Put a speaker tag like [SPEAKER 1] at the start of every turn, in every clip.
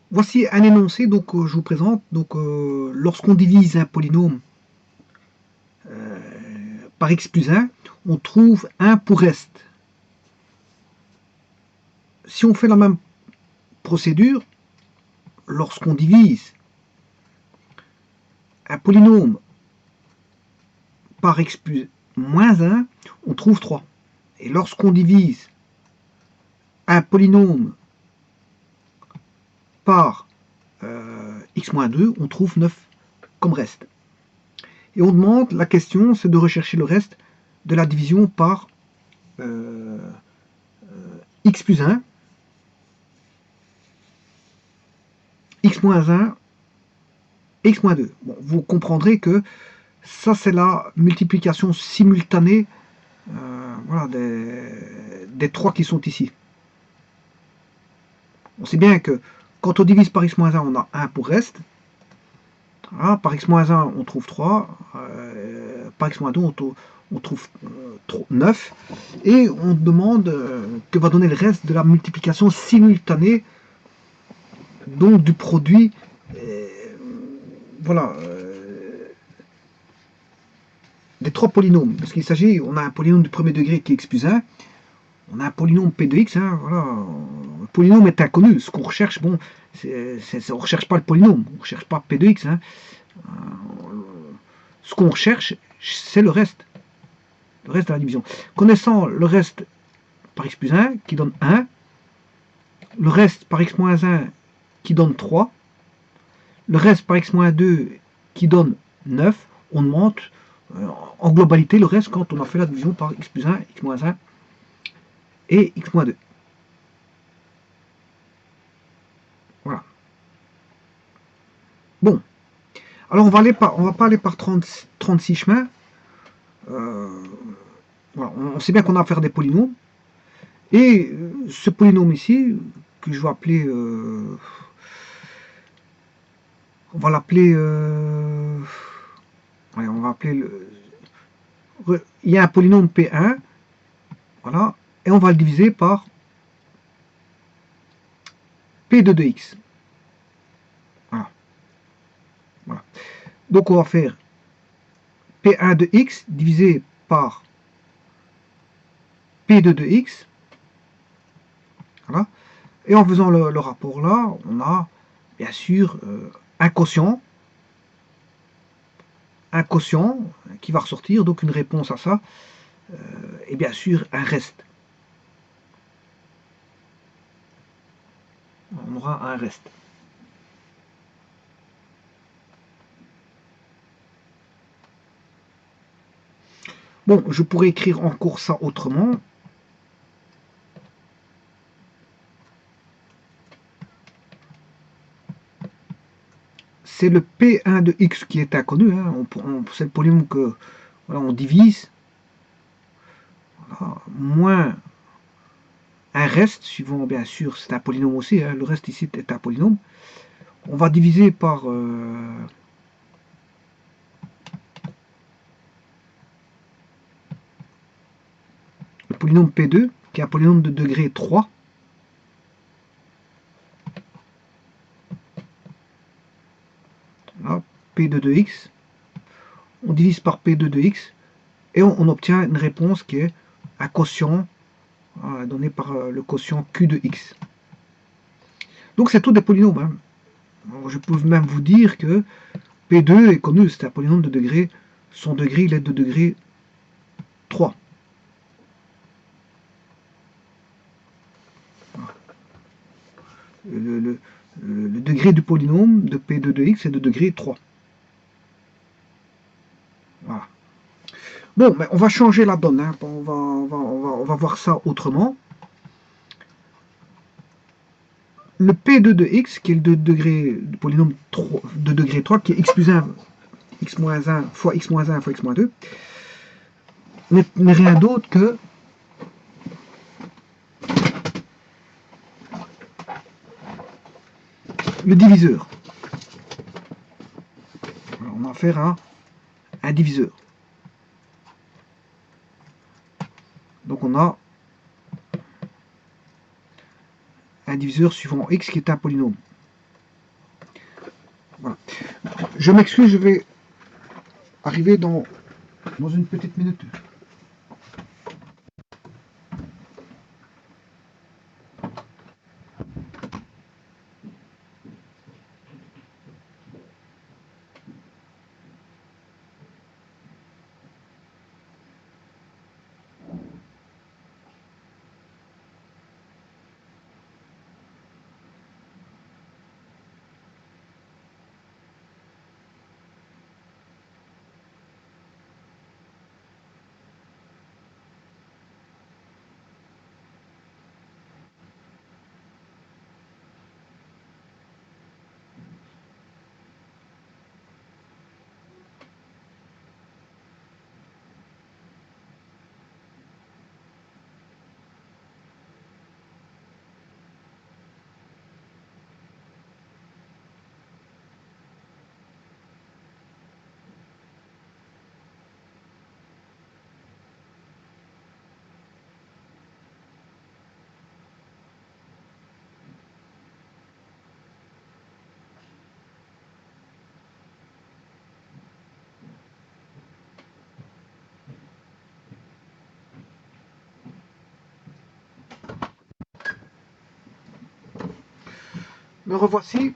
[SPEAKER 1] Voici un énoncé, donc je vous présente. Donc, lorsqu'on divise un polynôme par x plus 1, on trouve 1 pour reste. Si on fait la même procédure, lorsqu'on divise un polynôme par x plus moins 1, on trouve 3. Et lorsqu'on divise un polynôme par x moins 2, on trouve 9 comme reste. Et on demande, la question, c'est de rechercher le reste de la division par x plus 1, x moins 1, x moins 2. Bon, vous comprendrez que ça, c'est la multiplication simultanée voilà, des 3 qui sont ici. On sait bien que quand on divise par x moins 1, on a 1 pour reste. Voilà, par x moins 1, on trouve 3. Par x moins 2, on trouve 9. Et on demande que va donner le reste de la multiplication simultanée, donc du produit. Voilà. Des 3 polynômes. Parce qu'il s'agit, on a un polynôme du premier degré qui est x plus 1. On a un polynôme P de x, hein, voilà. Le polynôme est inconnu. Ce qu'on recherche, bon, on ne recherche pas le polynôme, on ne recherche pas P de x. Hein. Ce qu'on recherche, c'est le reste de la division. Connaissant le reste par x plus 1, qui donne 1, le reste par x moins 1, qui donne 3, le reste par x moins 2, qui donne 9, on demande en globalité le reste quand on a fait la division par x plus 1, x moins 1 et x moins 2. Voilà. Bon. Alors on va pas aller par 36 chemins. Voilà. On sait bien qu'on a à faire des polynômes. Et ce polynôme ici, que je vais appeler... on va l'appeler... ouais, on va appeler... il y a un polynôme P1. Voilà. Et on va le diviser par P2 de x. Voilà. Voilà. Donc on va faire P1 de x divisé par P2 de x. Voilà. Et en faisant le rapport là, on a bien sûr un quotient qui va ressortir, donc une réponse à ça, et bien sûr un reste. On aura un reste. Bon, je pourrais écrire encore ça autrement. C'est le P1 de x qui est inconnu. Hein. C'est le polynôme que voilà, on divise. Voilà, moins un reste, suivant bien sûr, c'est un polynôme aussi. Hein. Le reste ici est un polynôme. On va diviser par le polynôme P2, qui est un polynôme de degré 3. Là, P2 de x. On divise par P2 de x et on obtient une réponse qui est un quotient donné par le quotient Q de x. Donc c'est tout des polynômes. Hein. Alors, je peux même vous dire que P2 est connu, c'est un polynôme de degré, son degré il est de degré 3. Le degré du polynôme de P2 de x est de degré 3. Voilà. Bon, mais on va changer la donne. Hein. On va voir ça autrement. Le P2 de x, qui est le degré du polynôme 3, de degré 3, qui est x plus 1, x moins 1 fois x moins 1 fois x moins 2, n'est rien d'autre que le diviseur. Alors, on va faire un diviseur. Donc on a un diviseur suivant x qui est un polynôme. Voilà. Je m'excuse, je vais arriver dans une petite minute. Me revoici.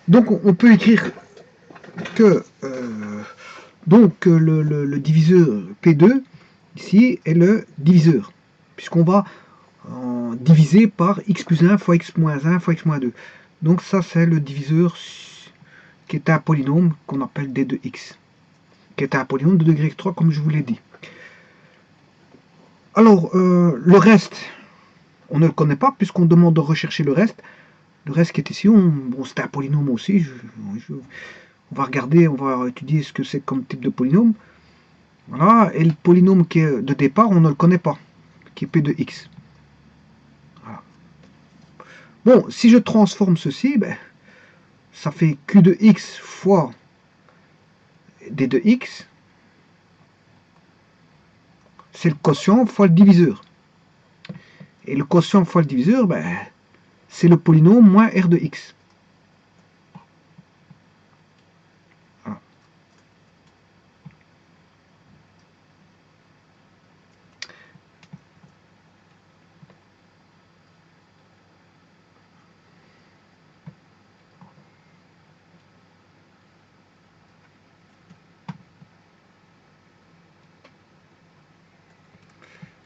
[SPEAKER 1] Donc on peut écrire que le diviseur P2 ici est le diviseur, puisqu'on va diviser par x plus 1 fois x moins 1 fois x moins 2. Donc ça c'est le diviseur qui est un polynôme qu'on appelle d de x, qui est un polynôme de degré 3 comme je vous l'ai dit. Alors le reste, on ne le connaît pas puisqu'on demande de rechercher le reste. Le reste qui est ici, bon, c'est un polynôme aussi. On va regarder, on va étudier ce que c'est comme type de polynôme. Voilà, et le polynôme qui est de départ, on ne le connaît pas, qui est p de x. Voilà. Bon, si je transforme ceci, ben, ça fait q de x fois d de x. C'est le quotient fois le diviseur. Et le quotient fois le diviseur, ben, c'est le polynôme moins r de x. Voilà.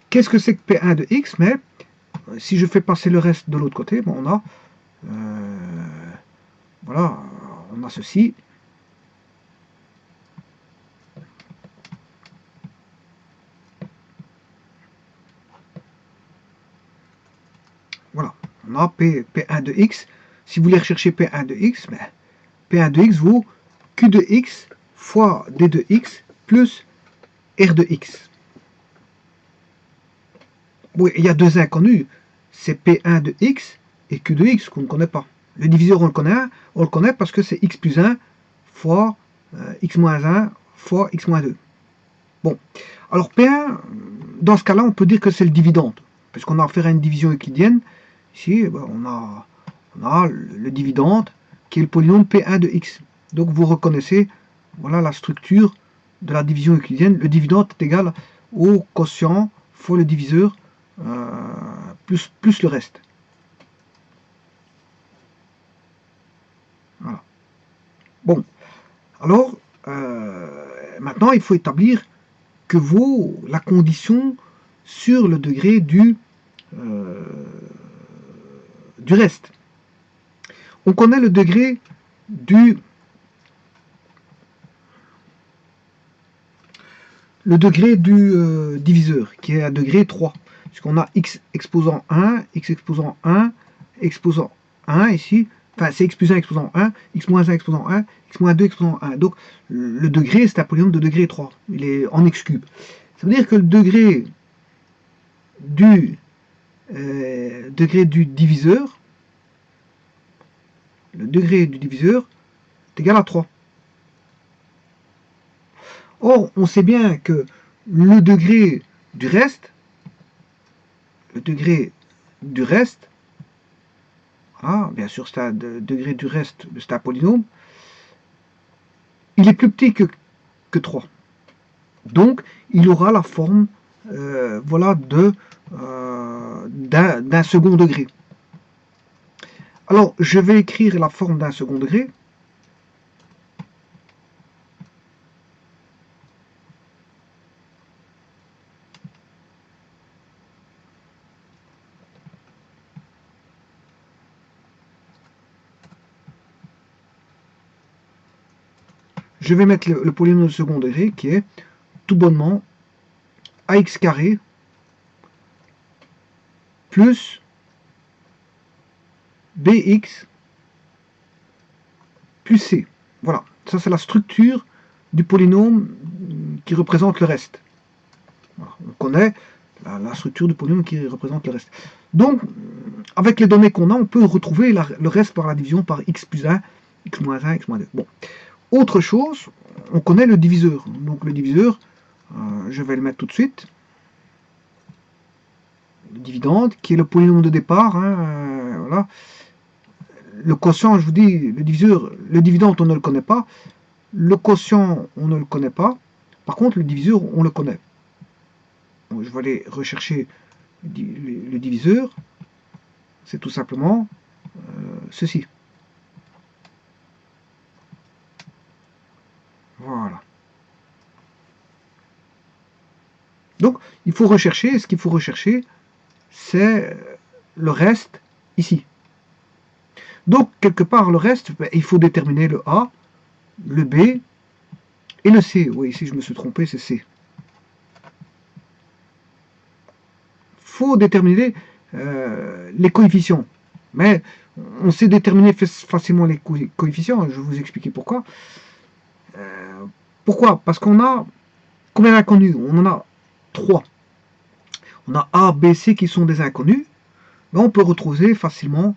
[SPEAKER 1] Qu'est-ce que c'est que P1 de x? Mais si je fais passer le reste de l'autre côté, bon, on a voilà, on a ceci. Voilà, on a P1 de x. Si vous voulez rechercher P1 de x, ben, P1 de x vaut Q de x fois D de x plus R de x. Oui, il y a deux inconnus, c'est P1 de x et Q de x qu'on ne connaît pas. Le diviseur, on le connaît parce que c'est x plus 1 fois x moins 1 fois x moins 2. Bon, alors P1, dans ce cas-là, on peut dire que c'est le dividende, puisqu'on a affaire à une division euclidienne. Ici, ben, on a le dividende qui est le polynôme P1 de x. Donc vous reconnaissez, voilà la structure de la division euclidienne. Le dividende est égal au quotient fois le diviseur plus le reste. Voilà. Bon, alors maintenant il faut établir que vaut la condition sur le degré du reste. On connaît le degré du diviseur, qui est à degré 3, puisqu'on a x exposant 1, x exposant 1, exposant 1 ici, enfin c'est x plus 1 exposant 1, x moins 1 exposant 1, x moins 2 exposant 1. Donc le degré, c'est un polynôme de degré 3, il est en x cube. Ça veut dire que le degré du diviseur, est égal à 3. Or, on sait bien que le degré du reste, le degré du reste, voilà, bien sûr c'est un degré du reste, c'est un polynôme, il est plus petit que 3. Donc il aura la forme voilà, d'un second degré. Alors je vais écrire la forme d'un second degré. Je vais mettre le polynôme de second degré qui est tout bonnement ax carré plus bx plus c. Voilà, ça c'est la structure du polynôme qui représente le reste. Voilà. On connaît la structure du polynôme qui représente le reste. Donc, avec les données qu'on a, on peut retrouver le reste par la division par x plus 1, x moins 1, x moins 2. Bon. Autre chose, on connaît le diviseur. Donc le diviseur, je vais le mettre tout de suite. Le dividende, qui est le polynôme de départ. Hein, voilà. Le quotient, je vous dis, le diviseur, le dividende, on ne le connaît pas. Le quotient, on ne le connaît pas. Par contre, le diviseur, on le connaît. Donc, je vais aller rechercher le diviseur. C'est tout simplement ceci. Voilà. Donc, il faut rechercher, ce qu'il faut rechercher, c'est le reste ici. Donc, quelque part, le reste, il faut déterminer le A, le B et le C. Oui, ici, je me suis trompé, c'est C. Il faut déterminer les coefficients. Mais on sait déterminer facilement les coefficients. Je vais vous expliquer pourquoi. Pourquoi? Parce qu'on a combien d'inconnus? On en a 3. On a A, B, C qui sont des inconnus. Mais on peut retrouver facilement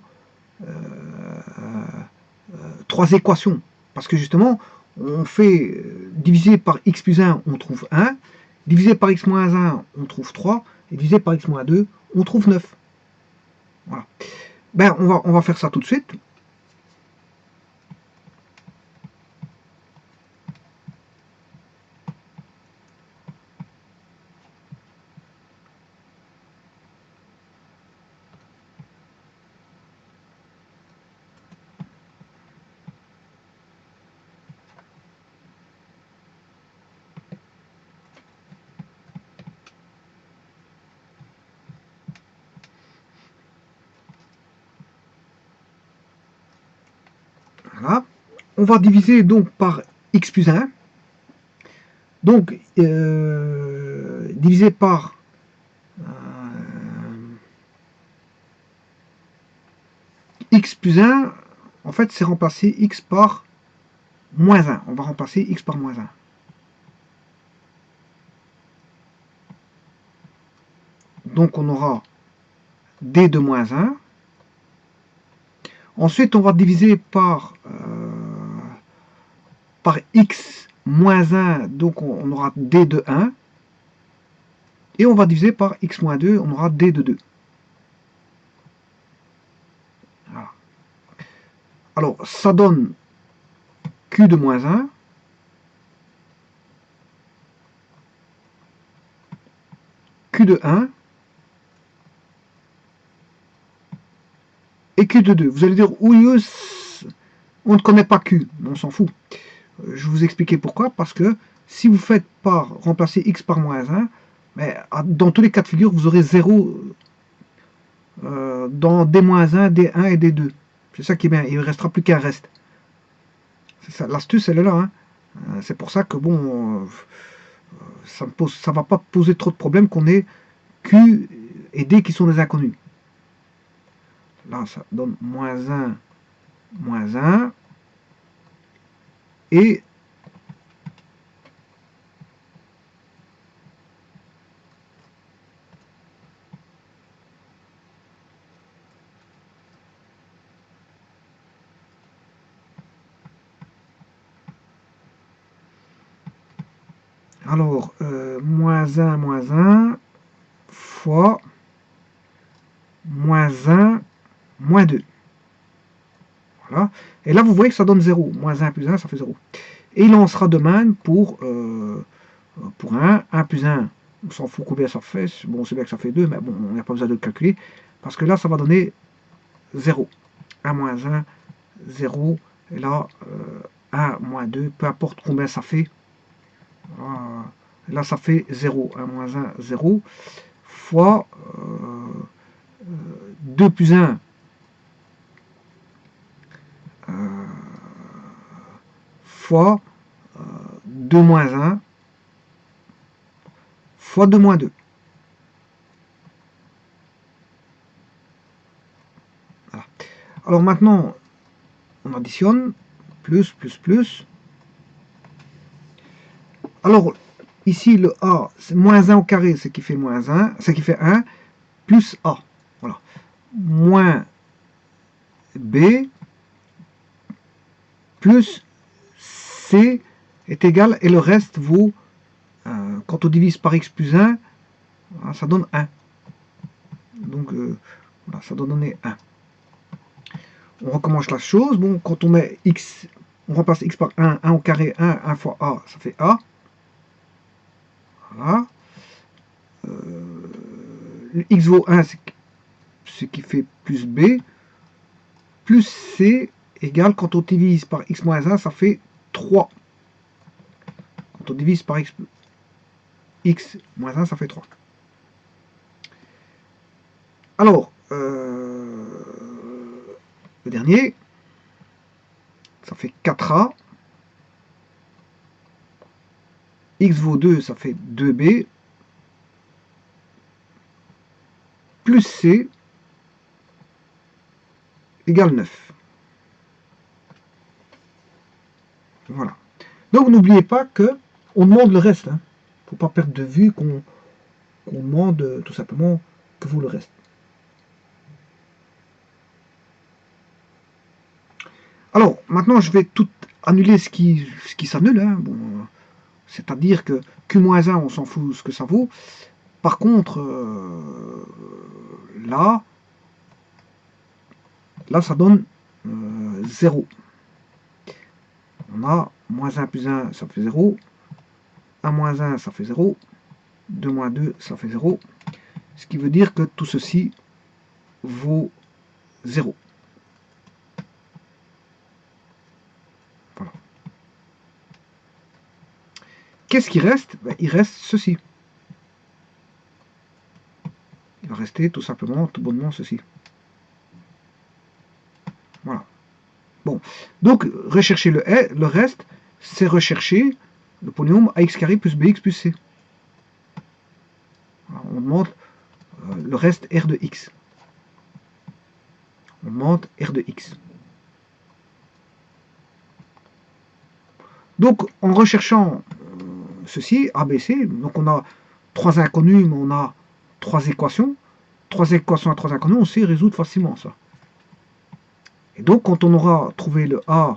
[SPEAKER 1] 3 équations. Parce que justement, on fait diviser par x plus 1, on trouve 1. Divisé par x moins 1, on trouve 3. Et divisé par x moins 2, on trouve 9. Voilà. Ben, on va faire ça tout de suite. Voilà. On va diviser donc par x plus 1. Donc, divisé par x plus 1, en fait, c'est remplacer x par moins 1. On va remplacer x par moins 1. Donc, on aura d de moins 1. Ensuite, on va diviser par x moins 1, donc on aura d de 1. Et on va diviser par x moins 2, on aura d de 2. Voilà. Alors, ça donne q de moins 1. Q de 1. Et Q de 2. Vous allez dire, oui, on ne connaît pas Q. On s'en fout. Je vais vous expliquer pourquoi. Parce que si vous faites par remplacer x par moins 1, mais dans tous les cas de figure, vous aurez 0 dans D-1, D1 et D2. C'est ça qui est bien. Il ne restera plus qu'un reste. L'astuce, elle est là. Hein. C'est pour ça que, bon, ça ne va pas poser trop de problèmes qu'on ait Q et D qui sont des inconnus. Là, ça donne moins 1, et alors moins 1 fois moins 1, moins 2. Voilà. Et là, vous voyez que ça donne 0. Moins 1 plus 1, ça fait 0. Et il en sera de même pour 1. 1 plus 1, on s'en fout combien ça fait. Bon, on sait bien que ça fait 2, mais bon, on n'a pas besoin de le calculer. Parce que là, ça va donner 0. 1 moins 1, 0. Et là, 1 moins 2, peu importe combien ça fait. Voilà. Là, ça fait 0. 1 moins 1, 0. Fois 2 plus 1. Fois 2 moins 1. Fois 2 moins 2. Voilà. Alors maintenant, on additionne. Plus, plus, plus. Alors, ici, le A, c'est moins 1 au carré, ce qui fait moins 1, ce qui fait 1, plus A. Voilà. Moins B, plus C est égal, et le reste vaut, quand on divise par x plus 1, ça donne 1. Donc, voilà, ça doit donner 1. On recommence la chose. Bon, quand on met x, on remplace x par 1, 1 au carré, 1, 1 fois A, ça fait A. Voilà. X vaut 1, ce qui fait plus B, plus C égale, quand on divise par x moins 1, ça fait 3. Quand on divise par x moins 1, ça fait 3. Alors, le dernier, ça fait 4A. X vaut 2, ça fait 2B. Plus C égale 9. Voilà. Donc n'oubliez pas que on demande le reste. Il ne faut pas perdre de vue qu'on demande tout simplement que vaut le reste. Alors, maintenant, je vais tout annuler ce qui s'annule. Bon, c'est-à-dire que Q-1, on s'en fout ce que ça vaut. Par contre, là, ça donne 0. On a moins 1 plus 1, ça fait 0. 1 moins 1, ça fait 0. 2 moins 2, ça fait 0. Ce qui veut dire que tout ceci vaut 0. Voilà. Qu'est-ce qui reste? Il reste ceci. Il va rester tout simplement, tout bonnement, ceci. Voilà. Bon. Donc, rechercher le reste, c'est rechercher le polynôme ax carré plus bx plus c. Alors, on demande le reste r de x. On demande r de x. Donc, en recherchant ceci, A, B, C, donc on a 3 inconnus, mais on a 3 équations. 3 équations à 3 inconnus, on sait résoudre facilement ça. Et donc, quand on aura trouvé le A,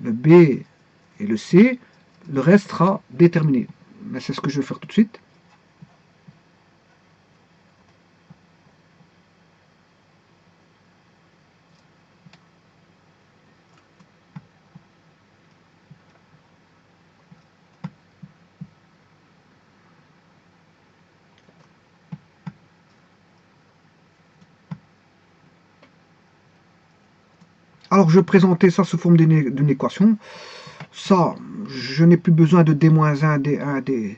[SPEAKER 1] le B et le C, le reste sera déterminé. Mais c'est ce que je vais faire tout de suite. Alors, je vais présenter ça sous forme d'une équation. Ça, je n'ai plus besoin de D-1, D1,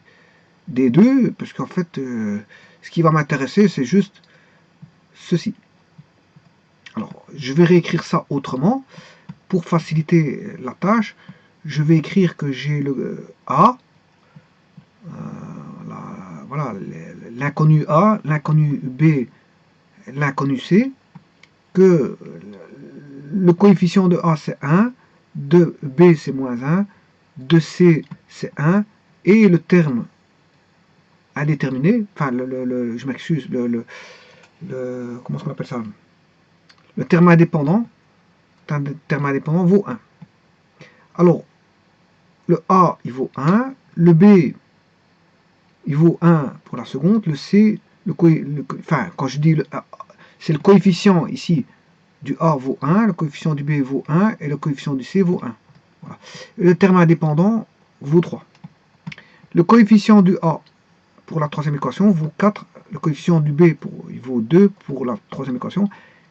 [SPEAKER 1] D2, parce qu'en fait, ce qui va m'intéresser, c'est juste ceci. Alors, je vais réécrire ça autrement. Pour faciliter la tâche, je vais écrire que j'ai le A, voilà, l'inconnu A, l'inconnu B, l'inconnu C, que le coefficient de A c'est 1, de B c'est moins 1, de C c'est 1, et le terme indéterminé, enfin, je m'excuse, comment on appelle ça, le terme indépendant vaut 1. Alors, le A, il vaut 1, le B, il vaut 1 pour la seconde, le C, enfin, quand je dis c'est le coefficient ici du A vaut 1, le coefficient du B vaut 1 et le coefficient du C vaut 1. Voilà. Le terme indépendant vaut 3. Le coefficient du A pour la troisième équation vaut 4, le coefficient du B il vaut 2 pour la troisième équation, le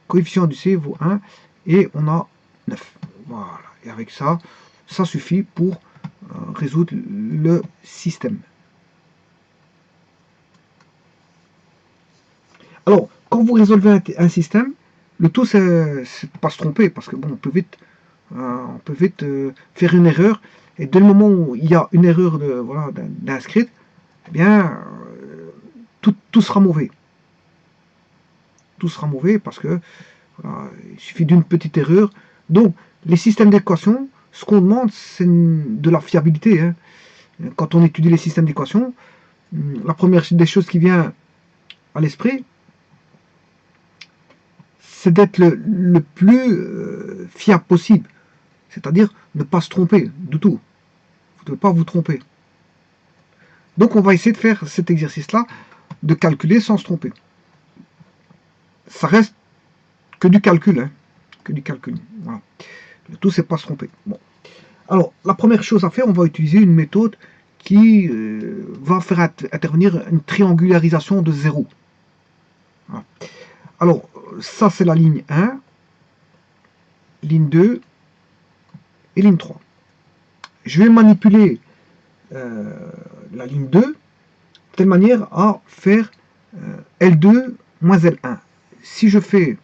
[SPEAKER 1] coefficient du C vaut 1 et on a 9. Voilà. Et avec ça, ça suffit pour résoudre le système. Alors, quand vous résolvez un système, le tout c'est de ne pas se tromper, parce que bon, on peut vite faire une erreur, et dès le moment où il y a une erreur d'inscrite, eh bien, tout sera mauvais. Tout sera mauvais parce que voilà, il suffit d'une petite erreur. Donc, les systèmes d'équations, ce qu'on demande, c'est de la fiabilité. Hein. Quand on étudie les systèmes d'équations, la première des choses qui vient à l'esprit, c'est d'être le plus fiable possible. C'est-à-dire ne pas se tromper du tout. Vous ne devez pas vous tromper. Donc on va essayer de faire cet exercice-là, de calculer sans se tromper. Ça reste que du calcul. Hein, que du calcul. Voilà. Le tout, c'est pas se tromper. Bon. Alors, la première chose à faire, on va utiliser une méthode qui va faire intervenir une triangularisation de 0. Voilà. Alors, ça c'est la ligne 1, ligne 2 et ligne 3. Je vais manipuler la ligne 2 de telle manière à faire L2 moins L1. Si je fais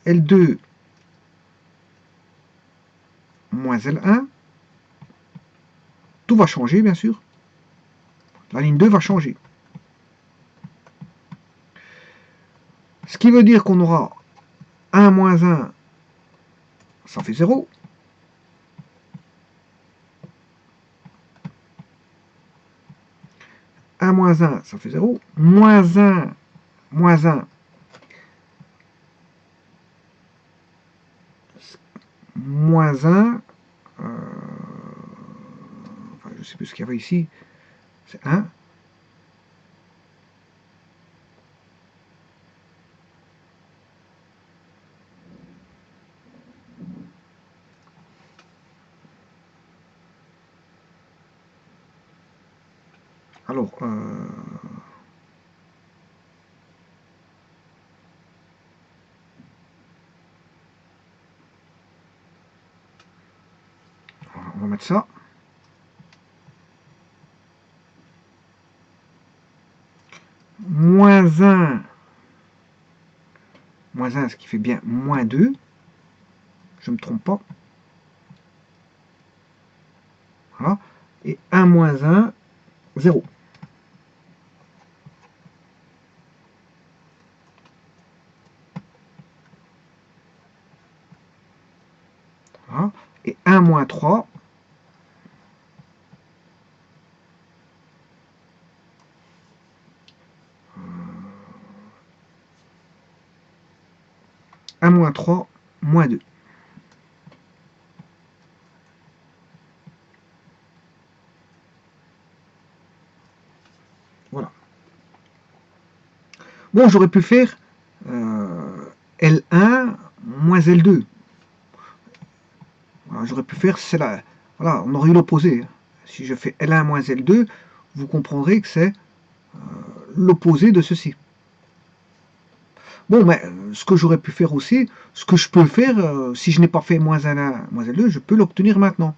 [SPEAKER 1] L2 moins L1, tout va changer, bien sûr. La ligne 2 va changer. Ce qui veut dire qu'on aura 1 moins 1, ça fait 0. Moins 1, ça fait 0. Moins 1, moins 1, moins 1, enfin, je ne sais plus ce qu'il y avait ici, c'est 1. Alors, on va mettre ça. Moins 1, ce qui fait bien moins 2. Je ne me trompe pas. Voilà. Et 1 moins 1, 0. Voilà. Et 1 moins 3, 1 moins 3, moins 2. Voilà. Bon, j'aurais pu faire L1 moins L2. Voilà, j'aurais pu faire, c'est là. Voilà, on aurait eu l'opposé. Si je fais L1 moins L2, vous comprendrez que c'est l'opposé de ceci. Bon, mais ce que j'aurais pu faire aussi, ce que je peux faire, si je n'ai pas fait moins L1, moins L2, je peux l'obtenir maintenant.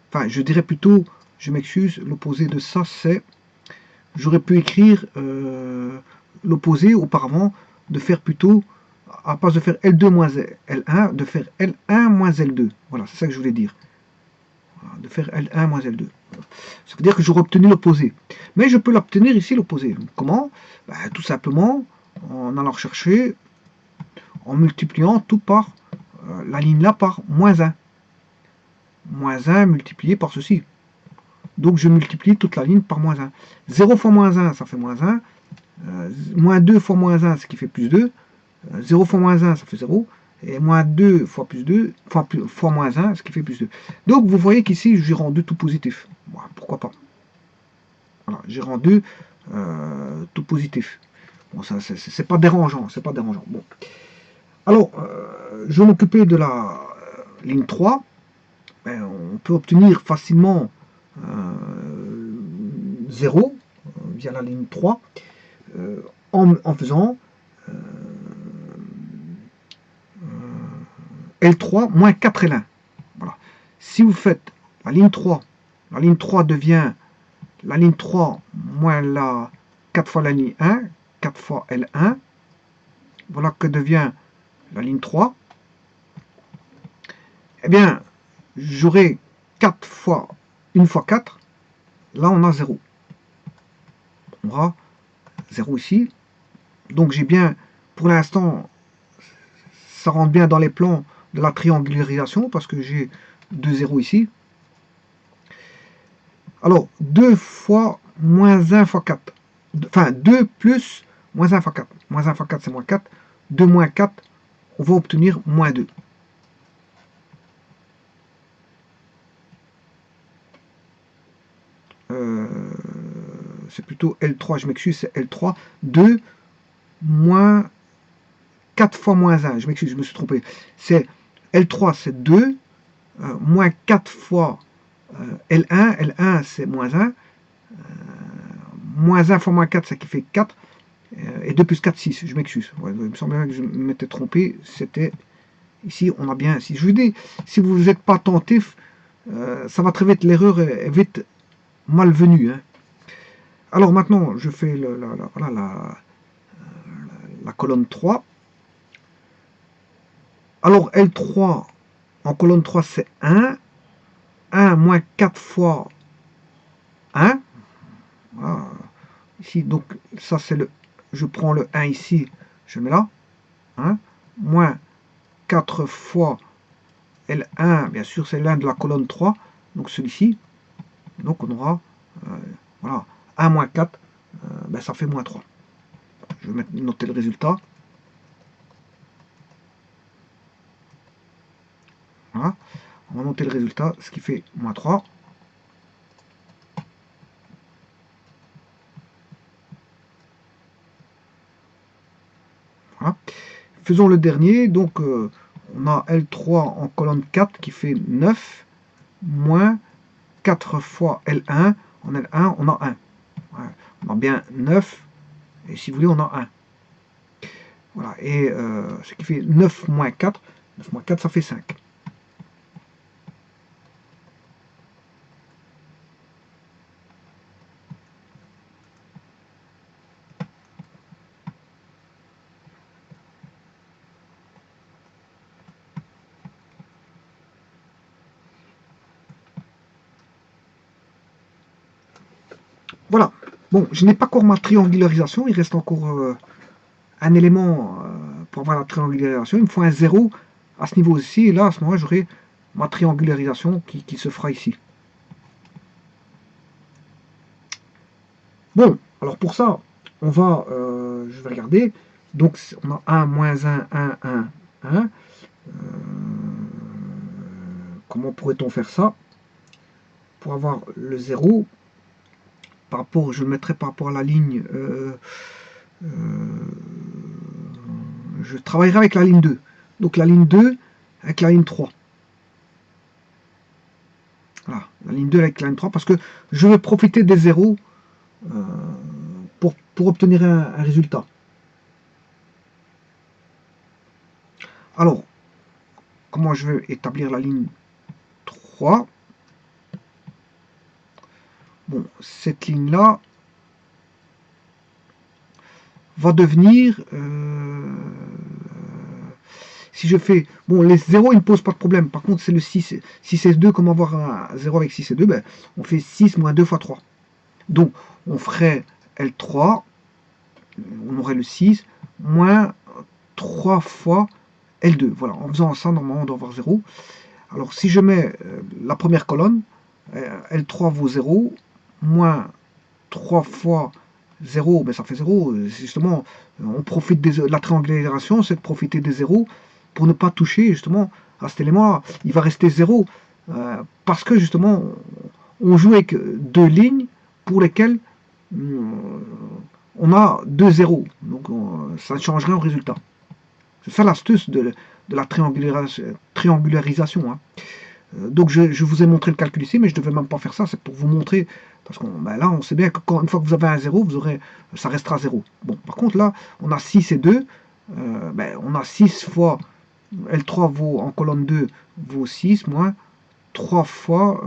[SPEAKER 1] Enfin, je dirais plutôt, je m'excuse, l'opposé de ça, c'est... J'aurais pu écrire l'opposé auparavant, de faire plutôt, à place de faire L2 moins L1, de faire L1 moins L2. Voilà, c'est ça que je voulais dire. Voilà, de faire L1 moins L2. Ça veut dire que j'aurais obtenu l'opposé. Mais je peux l'obtenir ici, l'opposé. Comment? Ben, tout simplement en allant chercher, en multipliant tout par la ligne là par moins 1. Moins 1 multiplié par ceci. Donc je multiplie toute la ligne par moins 1. 0 fois moins 1, ça fait moins 1. Moins 2 fois moins 1, ce qui fait plus 2. 0 fois moins 1, ça fait 0. Et moins 2 fois plus 2, fois moins 1, ce qui fait plus 2. Donc vous voyez qu'ici, j'ai rendu tout positif. Bon, pourquoi pas. Voilà, j'ai rendu tout positif. Bon, ça, c'est pas dérangeant, c'est pas dérangeant. Bon. Alors, je vais m'occuper de la ligne 3. Ben, on peut obtenir facilement 0 via la ligne 3 en faisant L3 moins 4L1. Voilà. Si vous faites la ligne 3 devient la ligne 3 moins la 4 fois la ligne 1, 4 fois L1. Voilà que devient la ligne 3. Eh bien, j'aurai 4 fois 1 fois 4. Là, on a 0. On aura 0 ici. Donc, j'ai bien, pour l'instant, ça rentre bien dans les plans de la triangularisation parce que j'ai 2 0 ici. Alors, 2 fois moins 1 fois 4. Enfin, 2 plus moins 1 fois 4. Moins 1 fois 4, c'est moins 4. 2 moins 4, on va obtenir moins 2. C'est plutôt L3, je m'excuse, c'est L3. 2 moins 4 fois moins 1. Je m'excuse, je me suis trompé. C'est L3, c'est 2. Moins 4 fois L1. L1, c'est moins 1. Moins 1 fois moins 4, ça qui fait 4. Et 2 plus 4, 6. Je m'excuse. Ouais, il me semble bien que je m'étais trompé. C'était ici, on a bien 6. Je vous dis, si vous n'êtes pas attentif, ça va très vite. L'erreur est vite malvenue. Hein. Alors maintenant, je fais la colonne 3. Alors L3, en colonne 3, c'est 1. 1 moins 4 fois 1. Voilà. Ici, donc, ça c'est le... Je prends le 1 ici, je mets là. 1. Moins 4 fois L1, bien sûr, c'est l'un de la colonne 3. Donc celui-ci. Donc on aura, voilà, 1 moins 4, ben, ça fait moins 3. Je vais noter le résultat. Voilà. On va noter le résultat, ce qui fait moins 3. Voilà. Faisons le dernier. Donc, on a L3 en colonne 4 qui fait 9, moins 4 fois L1. En L1, on a 1. Voilà. On a bien 9. Et si vous voulez, on a 1. Voilà. Et ce qui fait 9 moins 4. 9 moins 4, ça fait 5. Voilà. Bon, je n'ai pas encore ma triangularisation. Il reste encore un élément pour avoir la triangularisation. Il me faut un 0 à ce niveau-ci. Et là, à ce moment-là, j'aurai ma triangularisation qui se fera ici. Bon, alors pour ça, on va, je vais regarder. Donc, on a 1, moins 1, 1, 1, 1. Comment pourrait-on faire ça? Pour avoir le 0, par rapport, je le mettrai par rapport à la ligne, je travaillerai avec la ligne 2. Donc la ligne 2 avec la ligne 3. Voilà, la ligne 2 avec la ligne 3, parce que je vais profiter des zéros pour obtenir un résultat. Alors, comment je vais établir la ligne 3? Bon, cette ligne-là va devenir... si je fais... Bon, les 0, ils ne posent pas de problème. Par contre, c'est le 6. 6 et 2, comment avoir un 0 avec 6 et 2? Ben, on fait 6 moins 2 fois 3. Donc, on ferait L3, on aurait le 6, moins 3 fois L2. Voilà, en faisant ça, normalement, on doit avoir 0. Alors, si je mets la première colonne, L3 vaut 0, moins 3 fois 0, ben ça fait 0. Justement, on profite de la triangularisation, c'est de profiter des 0 pour ne pas toucher, justement, à cet élément-là. Il va rester 0, parce que, justement, on joue avec deux lignes pour lesquelles on a 2 zéros. Donc ça ne change rien au résultat. C'est ça l'astuce de la triangularisation. Hein. Donc je vous ai montré le calcul ici, mais je ne devais même pas faire ça, c'est pour vous montrer, parce que ben là on sait bien que une fois que vous avez un 0, ça restera 0. Bon, par contre là, on a 6 et 2, ben, on a 6 fois L3 vaut en colonne 2 vaut 6, moins 3 fois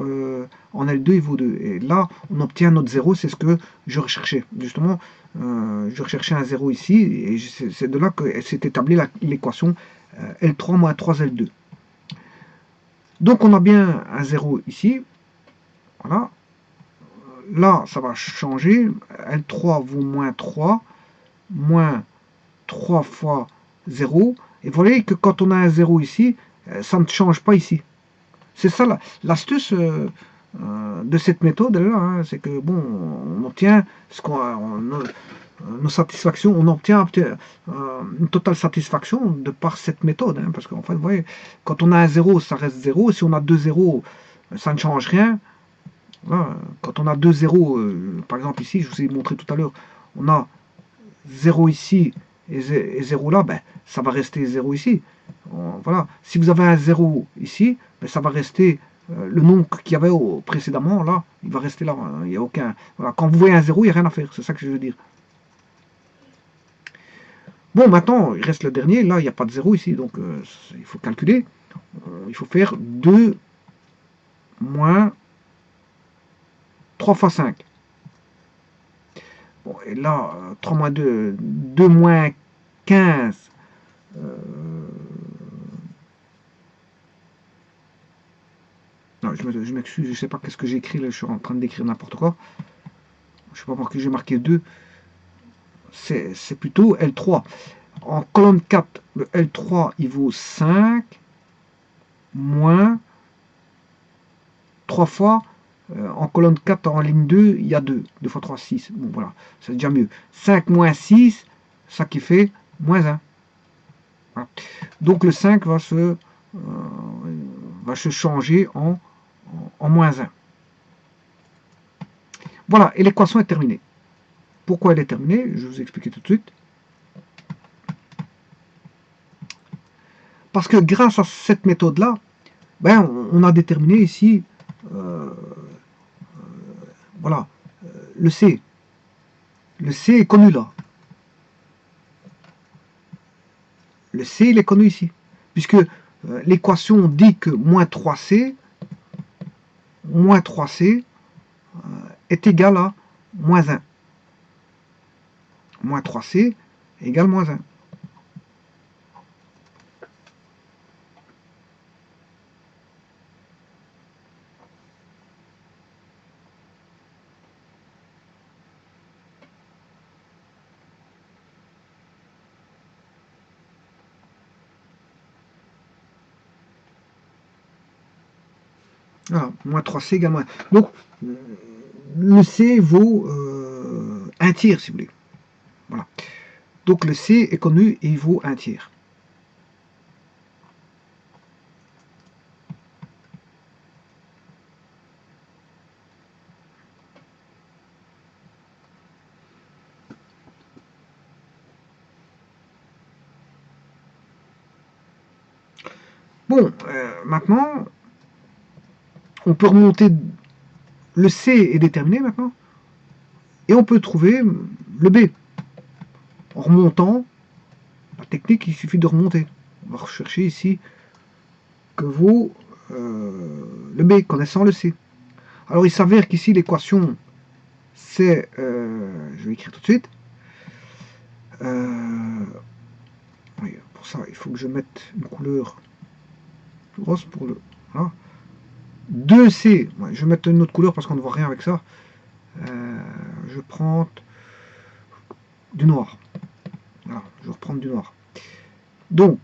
[SPEAKER 1] en L2 il vaut 2. Et là, on obtient notre 0, c'est ce que je recherchais. Justement, je recherchais un 0 ici, et c'est de là que s'est établie l'équation L3 moins 3L2. Donc on a bien un 0 ici. Voilà. Là, ça va changer. L3 vaut moins 3, moins 3 fois 0. Et vous voyez que quand on a un 0 ici, ça ne change pas ici. C'est ça l'astuce de cette méthode-là. Hein, c'est que, bon, on obtient ce qu'on nos satisfactions, on obtient une totale satisfaction de par cette méthode. Hein, parce qu'en fait, vous voyez, quand on a un 0, ça reste 0. Si on a 2 0, ça ne change rien. Voilà. Quand on a 2 0, par exemple ici, je vous ai montré tout à l'heure, on a 0 ici et 0 là, ben, ça va rester 0 ici. Voilà. Si vous avez un 0 ici, ben, ça va rester le nombre qu'il y avait précédemment, là, il va rester là. Il n'y a aucun. Voilà. Quand vous voyez un 0, il n'y a rien à faire. C'est ça que je veux dire. Bon, maintenant, il reste le dernier. Là, il n'y a pas de 0 ici, donc il faut calculer. Il faut faire 2 moins 3 fois 5. Bon, et là, 3 moins 2, 2 moins 15. Non, je m'excuse, je ne sais pas qu'est-ce que j'ai écrit, là, je suis en train d'écrire n'importe quoi. Je ne sais pas pourquoi j'ai marqué 2. C'est plutôt L3. En colonne 4, le L3, il vaut 5, moins 3 fois. En colonne 4, en ligne 2, il y a 2. 2 fois 3, 6. Bon, voilà, c'est déjà mieux. 5 moins 6, ça qui fait moins 1. Voilà. Donc le 5 va se changer en moins 1. Voilà, et l'équation est terminée. Pourquoi elle est terminée? Je vais vous expliquer tout de suite. Parce que grâce à cette méthode-là, ben, on a déterminé ici, voilà, le C. Le C est connu là. Le C, il est connu ici. Puisque l'équation dit que moins 3C est égal à moins 1. Moins 3C égale moins 1. Voilà, moins 3C égale moins 1. Donc, le C vaut 1 tiers, si vous voulez. Voilà. Donc, le C est connu et il vaut 1 tiers. Bon, maintenant, on peut remonter. Le C est déterminé maintenant. Et on peut trouver le B. En remontant, la technique, il suffit de remonter. On va rechercher ici que vaut le B, connaissant le C. Alors il s'avère qu'ici l'équation, c'est... je vais écrire tout de suite. Oui, pour ça, il faut que je mette une couleur grosse pour le... Voilà. 2C, ouais, je vais mettre une autre couleur parce qu'on ne voit rien avec ça. Je prends du noir. Voilà, je vais reprendre du noir. Donc,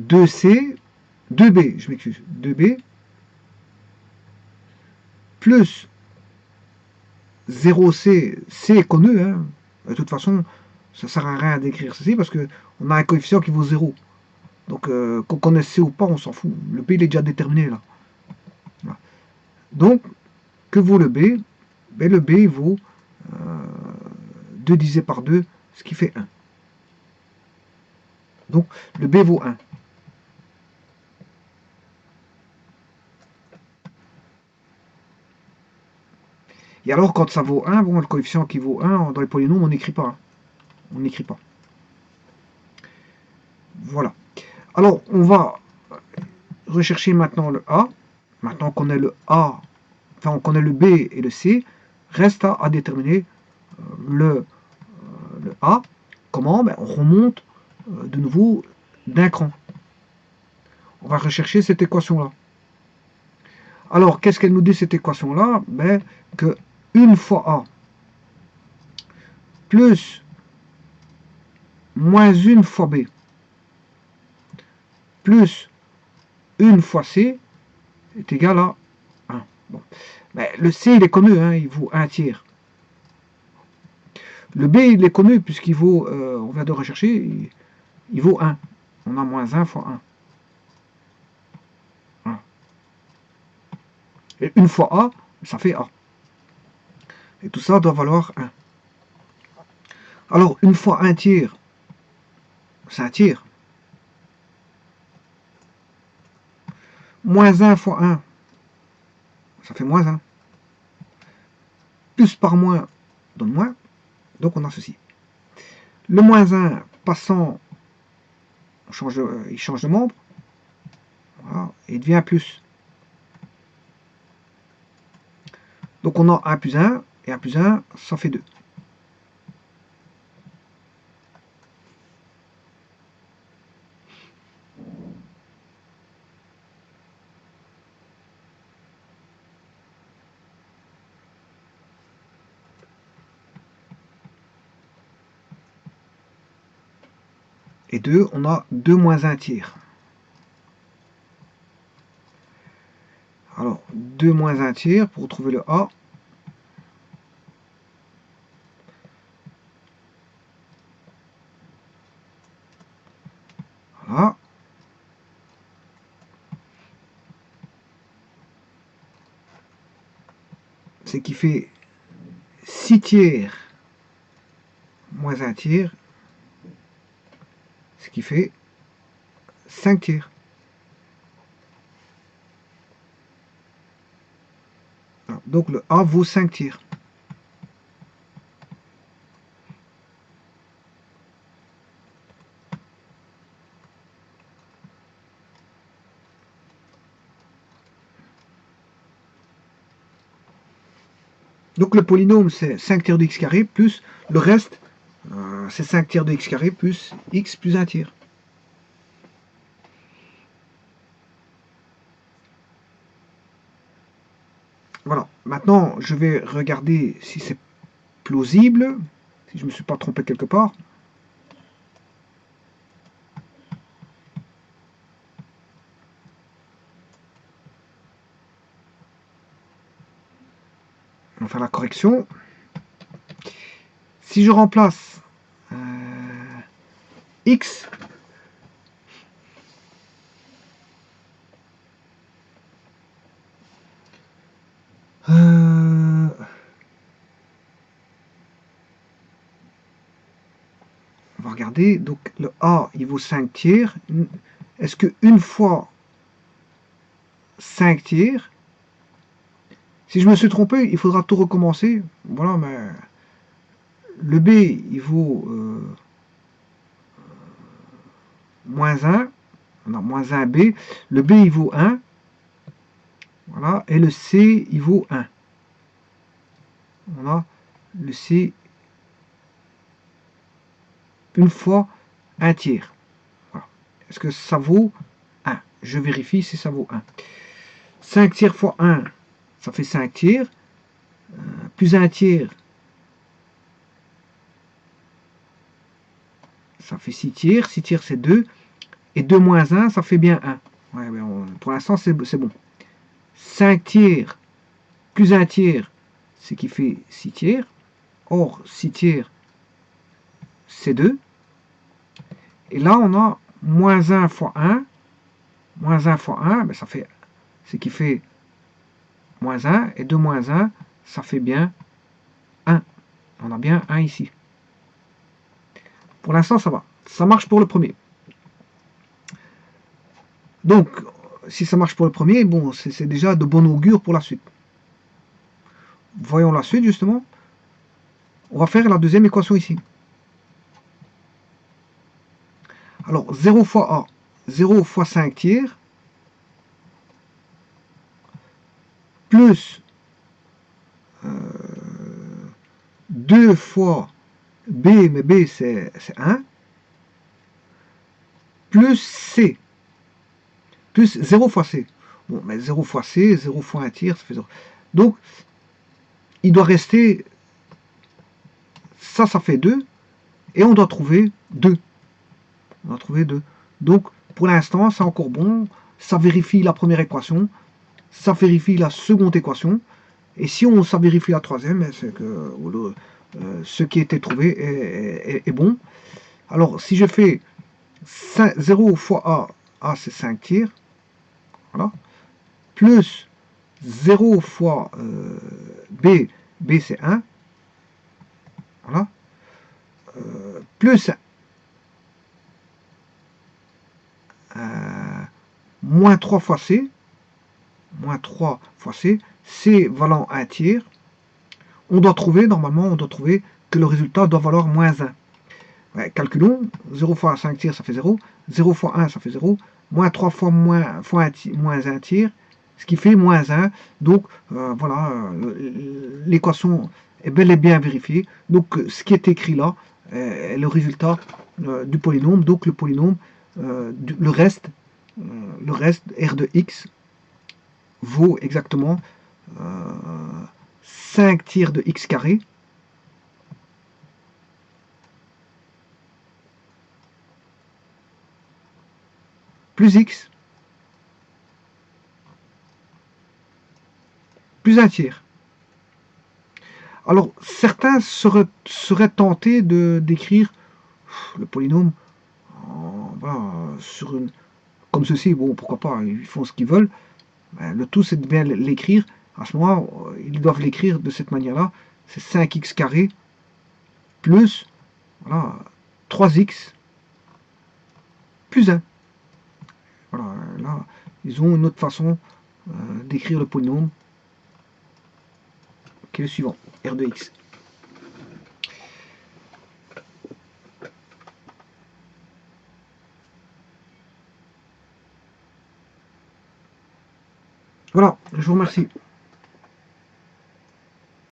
[SPEAKER 1] 2C, 2B, je m'excuse, 2B, plus 0C, C est connu, hein. De toute façon, ça ne sert à rien d'écrire ceci parce qu'on a un coefficient qui vaut 0. Donc, qu'on connaisse C ou pas, on s'en fout. Le B, il est déjà déterminé là. Voilà. Donc, que vaut le B? ben le B vaut 2 divisé par 2, ce qui fait 1. Donc le B vaut 1. Et alors quand ça vaut 1, bon, le coefficient qui vaut 1, dans les polynômes, on n'écrit pas. On n'écrit pas. Voilà. Alors on va rechercher maintenant le A. Maintenant qu'on a le A, enfin on connaît le B et le C, reste à déterminer le A. Comment? Ben, on remonte de nouveau d'un cran. On va rechercher cette équation-là. Alors, qu'est-ce qu'elle nous dit cette équation-là? Ben, que 1 fois A plus moins 1 fois B plus 1 fois C est égal à 1. Bon. Ben, le C, il est connu, hein, il vaut 1 tiers. Le B, il est connu puisqu'il vaut, on vient de rechercher, il vaut 1. On a moins 1 fois 1. Voilà. Et 1 fois A, ça fait A. Et tout ça doit valoir 1. Alors, 1 fois 1 tiers, c'est 1 tiers. Moins 1 fois 1, ça fait moins 1. Plus par moins donne moins. Donc on a ceci. Le moins 1 passant, il change de membre. Voilà, et il devient plus. Donc on a 1 plus 1, et 1 plus 1, ça fait 2. Et 2, on a 2 moins 1 tiers. Alors, 2 moins 1 tiers, pour retrouver le A, voilà. C'est qui fait 6 tiers moins 1 tiers, ce qui fait 5 tiers. Donc le A vaut 5 tiers. Donc le polynôme, c'est 5 tiers de x carré, plus le reste, c'est 5 tiers de x carré, plus x plus 1 tiers. Voilà. Maintenant, je vais regarder si c'est plausible, si je ne me suis pas trompé quelque part. On va faire la correction. Si je remplace x on va regarder, donc le A il vaut 5 tiers. Est-ce que une fois 5 tiers, si je me suis trompé, il faudra tout recommencer. Voilà, mais le B il vaut moins 1, non, moins 1 B, le B il vaut 1, voilà, et le C il vaut 1. Voilà, le C une fois 1 tiers. Voilà. Est-ce que ça vaut 1? Je vérifie si ça vaut 1. 5 tiers fois 1, ça fait 5 tiers. Plus 1 tiers, ça fait 6 tiers. 6 tiers, c'est 2. Et 2 moins 1, ça fait bien 1. Ouais, pour l'instant, c'est bon. 5 tiers plus 1 tiers, ce qui fait 6 tiers. Or, 6 tiers, c'est 2. Et là, on a moins 1 fois 1. Moins 1 fois 1, ben, ça fait ce qui fait moins 1. Et 2 moins 1, ça fait bien a bien un ici. Pour l'instant, ça va. Ça marche pour le premier. Donc, si ça marche pour le premier, bon, c'est déjà de bon augure pour la suite. Voyons la suite, justement. On va faire la deuxième équation ici. Alors, 0 fois A, 0 fois 5 tiers, plus 2 fois B, mais B c'est 1, plus C, plus 0 fois C. Bon, mais 0 fois C, 0 fois 1 tiers, ça fait 0. Donc, il doit rester, ça fait 2, et on doit trouver 2. On doit trouver 2. Donc, pour l'instant, c'est encore bon, ça vérifie la première équation, ça vérifie la seconde équation, et si ça vérifie la troisième, c'est que ce qui a été trouvé est bon. Alors, si je fais 0 fois A c'est 5 tiers, voilà, plus 0 fois B c'est 1, voilà, plus moins 3 fois C, C valant 1 tiers, normalement, on doit trouver que le résultat doit valoir moins 1. Ouais, calculons, 0 fois 5 tiers, ça fait 0, 0 fois 1, ça fait 0, moins 3 fois moins 1 tiers, ce qui fait moins 1. Donc, voilà, l'équation est bel et bien vérifiée. Donc, ce qui est écrit là est le résultat du polynôme. Donc, le polynôme, le reste, R de x, vaut exactement 5 tiers de x carré, plus x, plus 1 tiers. Alors, certains seraient tentés d'écrire le polynôme voilà, comme ceci. Bon, pourquoi pas, ils font ce qu'ils veulent. Le tout, c'est de bien l'écrire. À ce moment, ils doivent l'écrire de cette manière-là. C'est 5x carré plus voilà, 3x plus 1. Voilà, là, ils ont une autre façon d'écrire le polynôme qui est le suivant, R de x. Voilà, je vous remercie.